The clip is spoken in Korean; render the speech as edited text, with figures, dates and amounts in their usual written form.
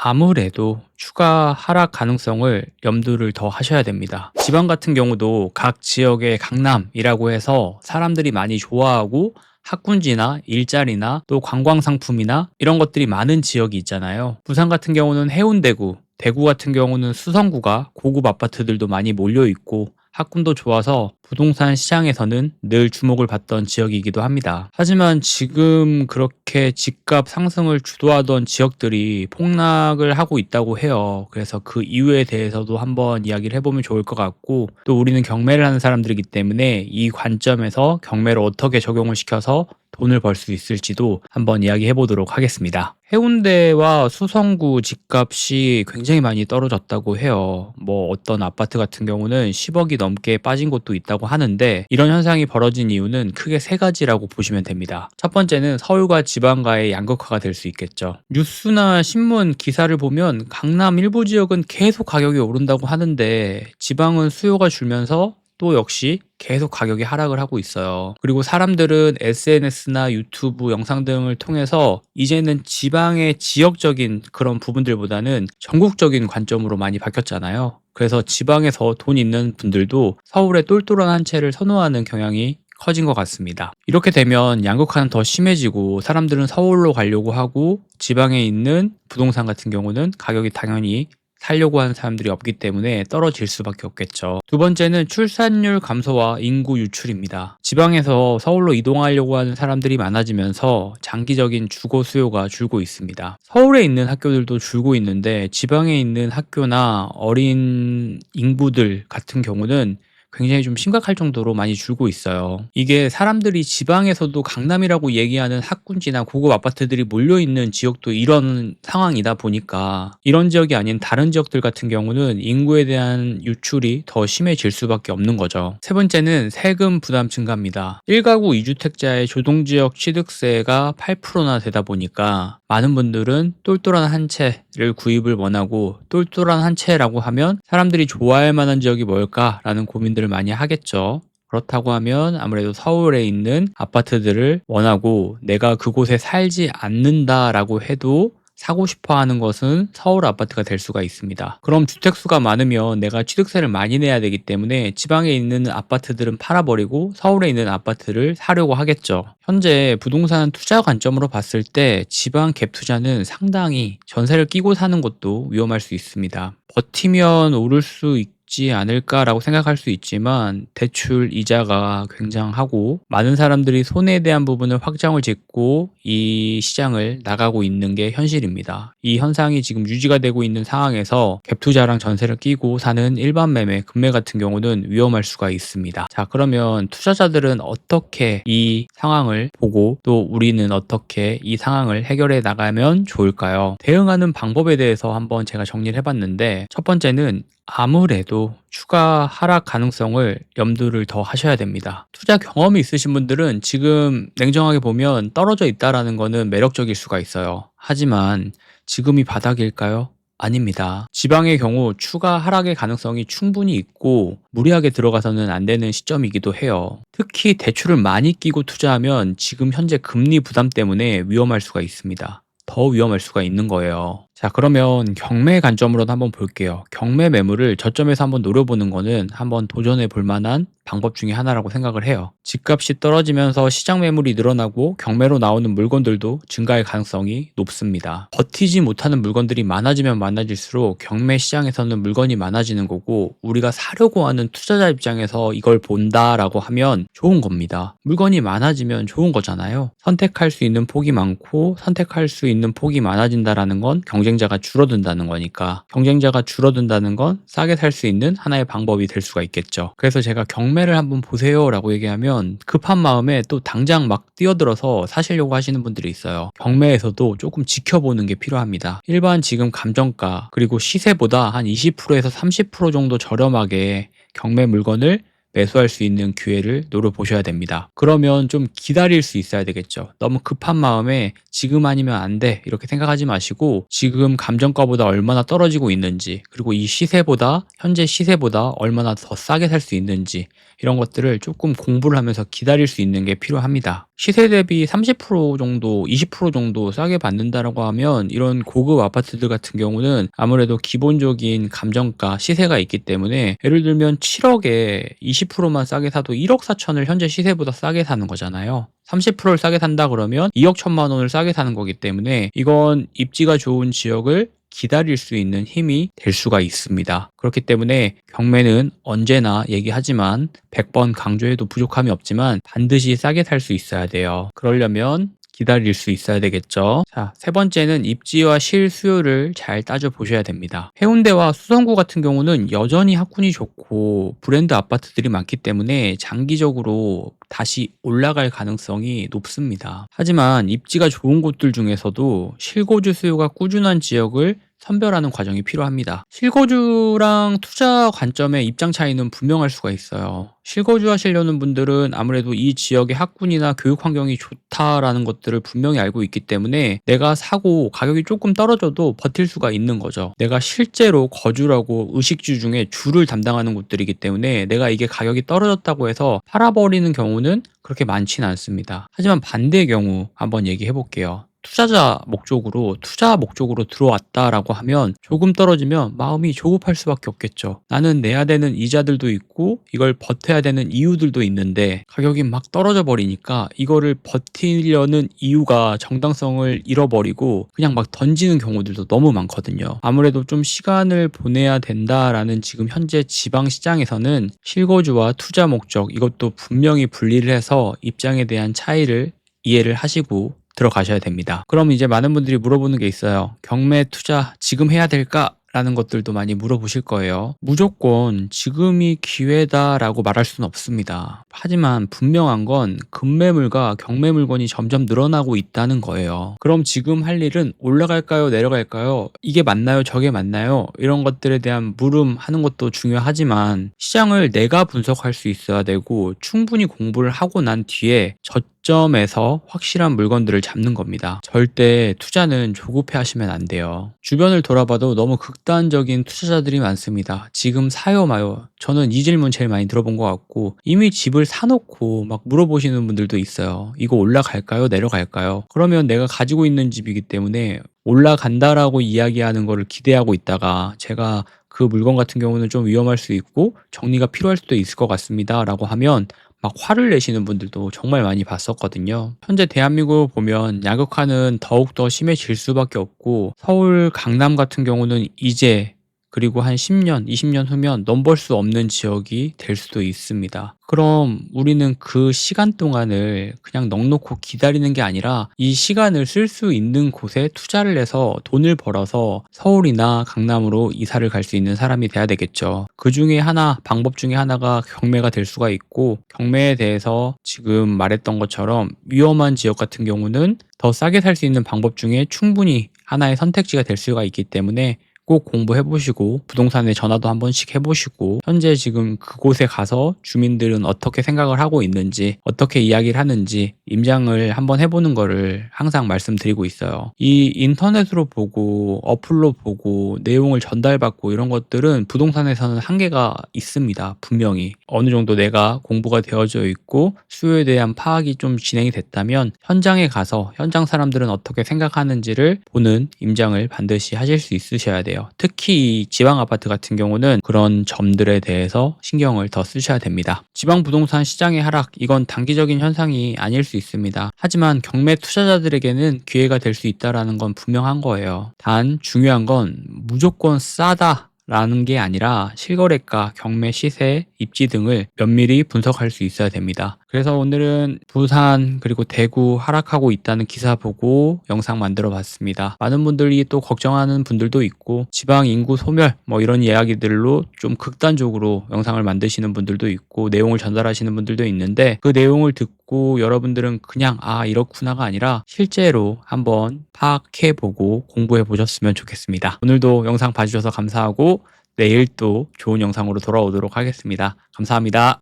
아무래도 추가 하락 가능성을 염두를 더 하셔야 됩니다. 지방 같은 경우도 각 지역의 강남이라고 해서 사람들이 많이 좋아하고 학군지나 일자리나 또 관광 상품이나 이런 것들이 많은 지역이 있잖아요. 부산 같은 경우는 해운대구, 대구 같은 경우는 수성구가 고급 아파트들도 많이 몰려 있고 학군도 좋아서 부동산 시장에서는 늘 주목을 받던 지역이기도 합니다. 하지만 지금 그렇게 집값 상승을 주도하던 지역들이 폭락을 하고 있다고 해요. 그래서 그 이유에 대해서도 한번 이야기를 해보면 좋을 것 같고, 또 우리는 경매를 하는 사람들이기 때문에 이 관점에서 경매를 어떻게 적용을 시켜서 돈을 벌 수 있을지도 한번 이야기해 보도록 하겠습니다. 해운대와 수성구 집값이 굉장히 많이 떨어졌다고 해요. 어떤 아파트 같은 경우는 10억이 넘게 빠진 곳도 있다고 하는데, 이런 현상이 벌어진 이유는 크게 세 가지라고 보시면 됩니다. 첫 번째는 서울과 지방과의 양극화가 될 수 있겠죠. 뉴스나 신문 기사를 보면 강남 일부 지역은 계속 가격이 오른다고 하는데 지방은 수요가 줄면서 또 역시 계속 가격이 하락을 하고 있어요. 그리고 사람들은 SNS나 유튜브 영상 등을 통해서 이제는 지방의 지역적인 그런 부분들보다는 전국적인 관점으로 많이 바뀌었잖아요. 그래서 지방에서 돈 있는 분들도 서울의 똘똘한 한 채를 선호하는 경향이 커진 것 같습니다. 이렇게 되면 양극화는 더 심해지고 사람들은 서울로 가려고 하고, 지방에 있는 부동산 같은 경우는 가격이 당연히 살려고 하는 사람들이 없기 때문에 떨어질 수밖에 없겠죠. 두 번째는 출산율 감소와 인구 유출입니다. 지방에서 서울로 이동하려고 하는 사람들이 많아지면서 장기적인 주거 수요가 줄고 있습니다. 서울에 있는 학교들도 줄고 있는데 지방에 있는 학교나 어린 인구들 같은 경우는 굉장히 좀 심각할 정도로 많이 줄고 있어요. 이게 사람들이 지방에서도 강남이라고 얘기하는 학군지나 고급 아파트들이 몰려있는 지역도 이런 상황이다 보니까 이런 지역이 아닌 다른 지역들 같은 경우는 인구에 대한 유출이 더 심해질 수밖에 없는 거죠. 세 번째는 세금 부담 증가입니다. 1가구 2주택자의 조동지역 취득세가 8%나 되다 보니까 많은 분들은 똘똘한 한 채를 구입을 원하고, 똘똘한 한 채라고 하면 사람들이 좋아할 만한 지역이 뭘까라는 고민들을 많이 하겠죠. 그렇다고 하면 아무래도 서울에 있는 아파트들을 원하고, 내가 그곳에 살지 않는다라고 해도 사고 싶어 하는 것은 서울 아파트가 될 수가 있습니다. 그럼 주택수가 많으면 내가 취득세를 많이 내야 되기 때문에 지방에 있는 아파트들은 팔아버리고 서울에 있는 아파트를 사려고 하겠죠. 현재 부동산 투자 관점으로 봤을 때 지방 갭 투자는 상당히 전세를 끼고 사는 것도 위험할 수 있습니다. 버티면 오를 수 있지 않을까라고 생각할 수 있지만 대출 이자가 굉장하고 많은 사람들이 손해에 대한 부분을 확정을 짓고 이 시장을 나가고 있는 게 현실입니다. 이 현상이 지금 유지가 되고 있는 상황에서 갭투자랑 전세를 끼고 사는 일반 매매, 급매 같은 경우는 위험할 수가 있습니다. 자, 그러면 투자자들은 어떻게 이 상황을 보고 또 우리는 어떻게 이 상황을 해결해 나가면 좋을까요? 대응하는 방법에 대해서 한번 제가 정리를 해봤는데, 첫 번째는 아무래도 추가 하락 가능성을 염두를 더 하셔야 됩니다. 투자 경험이 있으신 분들은 지금 냉정하게 보면 떨어져 있다라는 거는 매력적일 수가 있어요. 하지만 지금이 바닥일까요? 아닙니다. 지방의 경우 추가 하락의 가능성이 충분히 있고 무리하게 들어가서는 안 되는 시점이기도 해요. 특히 대출을 많이 끼고 투자하면 지금 현재 금리 부담 때문에 위험할 수가 있습니다. 더 위험할 수가 있는 거예요. 자, 그러면 경매 관점으로도 한번 볼게요. 경매 매물을 저점에서 한번 노려보는 거는 한번 도전해 볼 만한 방법 중에 하나라고 생각을 해요. 집값이 떨어지면서 시장 매물이 늘어나고 경매로 나오는 물건들도 증가할 가능성이 높습니다. 버티지 못하는 물건들이 많아지면 많아질수록 경매 시장에서는 물건이 많아지는 거고, 우리가 사려고 하는 투자자 입장에서 이걸 본다라고 하면 좋은 겁니다. 물건이 많아지면 좋은 거잖아요. 선택할 수 있는 폭이 많고 선택할 수 있는 폭이 많아진다라는 건 경쟁자가 줄어든다는 거니까, 경쟁자가 줄어든다는 건 싸게 살 수 있는 하나의 방법이 될 수가 있겠죠. 그래서 제가 경매를 한번 보세요 라고 얘기하면 급한 마음에 또 당장 막 뛰어들어서 사시려고 하시는 분들이 있어요. 경매에서도 조금 지켜보는 게 필요합니다. 일반 지금 감정가 그리고 시세보다 한 20%에서 30% 정도 저렴하게 경매 물건을 매수할 수 있는 기회를 노려보셔야 됩니다. 그러면 좀 기다릴 수 있어야 되겠죠. 너무 급한 마음에 지금 아니면 안 돼 이렇게 생각하지 마시고 지금 감정가보다 얼마나 떨어지고 있는지 그리고 이 시세보다 현재 시세보다 얼마나 더 싸게 살 수 있는지 이런 것들을 조금 공부를 하면서 기다릴 수 있는 게 필요합니다. 시세 대비 30% 정도, 20% 정도 싸게 받는다라고 하면 이런 고급 아파트들 같은 경우는 아무래도 기본적인 감정가, 시세가 있기 때문에 예를 들면 7억에 20%만 싸게 사도 1억 4천을 현재 시세보다 싸게 사는 거잖아요. 30%를 싸게 산다 그러면 2억 1천만 원을 싸게 사는 거기 때문에 이건 입지가 좋은 지역을 기다릴 수 있는 힘이 될 수가 있습니다. 그렇기 때문에 경매는 언제나 얘기하지만 100번 강조해도 부족함이 없지만 반드시 싸게 살 수 있어야 돼요. 그러려면 기다릴 수 있어야 되겠죠. 자, 세 번째는 입지와 실수요를 잘 따져 보셔야 됩니다. 해운대와 수성구 같은 경우는 여전히 학군이 좋고 브랜드 아파트들이 많기 때문에 장기적으로 다시 올라갈 가능성이 높습니다. 하지만 입지가 좋은 곳들 중에서도 실거주 수요가 꾸준한 지역을 선별하는 과정이 필요합니다. 실거주랑 투자 관점의 입장 차이는 분명할 수가 있어요. 실거주 하시려는 분들은 아무래도 이 지역의 학군이나 교육 환경이 좋다라는 것들을 분명히 알고 있기 때문에 내가 사고 가격이 조금 떨어져도 버틸 수가 있는 거죠. 내가 실제로 거주라고 의식주 중에 주를 담당하는 곳들이기 때문에 내가 이게 가격이 떨어졌다고 해서 팔아버리는 경우는 그렇게 많지는 않습니다. 하지만 반대의 경우 한번 얘기해 볼게요. 투자 목적으로 들어왔다라고 하면 조금 떨어지면 마음이 조급할 수밖에 없겠죠. 나는 내야 되는 이자들도 있고 이걸 버텨야 되는 이유들도 있는데 가격이 막 떨어져 버리니까 이거를 버티려는 이유가 정당성을 잃어버리고 그냥 막 던지는 경우들도 너무 많거든요. 아무래도 좀 시간을 보내야 된다라는 지금 현재 지방 시장에서는 실거주와 투자 목적 이것도 분명히 분리를 해서 입장에 대한 차이를 이해를 하시고 들어가셔야 됩니다. 그럼 이제 많은 분들이 물어보는 게 있어요. 경매 투자 지금 해야 될까? 라는 것들도 많이 물어보실 거예요. 무조건 지금이 기회다라고 말할 수는 없습니다. 하지만 분명한 건 급매물과 경매물건이 점점 늘어나고 있다는 거예요. 그럼 지금 할 일은 올라갈까요? 내려갈까요? 이게 맞나요? 저게 맞나요? 이런 것들에 대한 물음하는 것도 중요하지만 시장을 내가 분석할 수 있어야 되고 충분히 공부를 하고 난 뒤에 점에서 확실한 물건들을 잡는 겁니다. 절대 투자는 조급해 하시면 안 돼요. 주변을 돌아봐도 너무 극단적인 투자자들이 많습니다. 지금 사요 마요. 저는 이 질문 제일 많이 들어본 것 같고 이미 집을 사놓고 막 물어보시는 분들도 있어요. 이거 올라갈까요? 내려갈까요? 그러면 내가 가지고 있는 집이기 때문에 올라간다라고 이야기하는 거를 기대하고 있다가 제가 그 물건 같은 경우는 좀 위험할 수 있고 정리가 필요할 수도 있을 것 같습니다 라고 하면 막 화를 내시는 분들도 정말 많이 봤었거든요. 현재 대한민국을 보면 야극화는 더욱더 심해질 수밖에 없고 서울, 강남 같은 경우는 이제 그리고 한 10년, 20년 후면 넘볼 수 없는 지역이 될 수도 있습니다. 그럼 우리는 그 시간 동안을 그냥 넋놓고 기다리는 게 아니라 이 시간을 쓸 수 있는 곳에 투자를 해서 돈을 벌어서 서울이나 강남으로 이사를 갈 수 있는 사람이 돼야 되겠죠. 그 중에 하나, 방법 중에 하나가 경매가 될 수가 있고 경매에 대해서 지금 말했던 것처럼 위험한 지역 같은 경우는 더 싸게 살 수 있는 방법 중에 충분히 하나의 선택지가 될 수가 있기 때문에 꼭 공부해 보시고 부동산에 전화도 한 번씩 해 보시고 현재 지금 그곳에 가서 주민들은 어떻게 생각을 하고 있는지 어떻게 이야기를 하는지 임장을 한번 해보는 거를 항상 말씀드리고 있어요. 이 인터넷으로 보고 어플로 보고 내용을 전달받고 이런 것들은 부동산에서는 한계가 있습니다. 분명히 어느 정도 내가 공부가 되어져 있고 수요에 대한 파악이 좀 진행이 됐다면 현장에 가서 현장 사람들은 어떻게 생각하는지를 보는 임장을 반드시 하실 수 있으셔야 돼요. 특히 지방 아파트 같은 경우는 그런 점들에 대해서 신경을 더 쓰셔야 됩니다. 지방 부동산 시장의 하락, 이건 단기적인 현상이 아닐 수 있습니다. 하지만 경매 투자자들에게는 기회가 될 수 있다는 건 분명한 거예요. 단 중요한 건 무조건 싸다 라는 게 아니라 실거래가, 경매 시세, 입지 등을 면밀히 분석할 수 있어야 됩니다. 그래서 오늘은 부산 그리고 대구 하락하고 있다는 기사 보고 영상 만들어 봤습니다. 많은 분들이 또 걱정하는 분들도 있고 지방 인구 소멸 뭐 이런 이야기들로 좀 극단적으로 영상을 만드시는 분들도 있고 내용을 전달하시는 분들도 있는데 그 내용을 듣고 여러분들은 그냥 이렇구나가 아니라 실제로 한번 파악해보고 공부해보셨으면 좋겠습니다. 오늘도 영상 봐주셔서 감사하고 내일 또 좋은 영상으로 돌아오도록 하겠습니다. 감사합니다.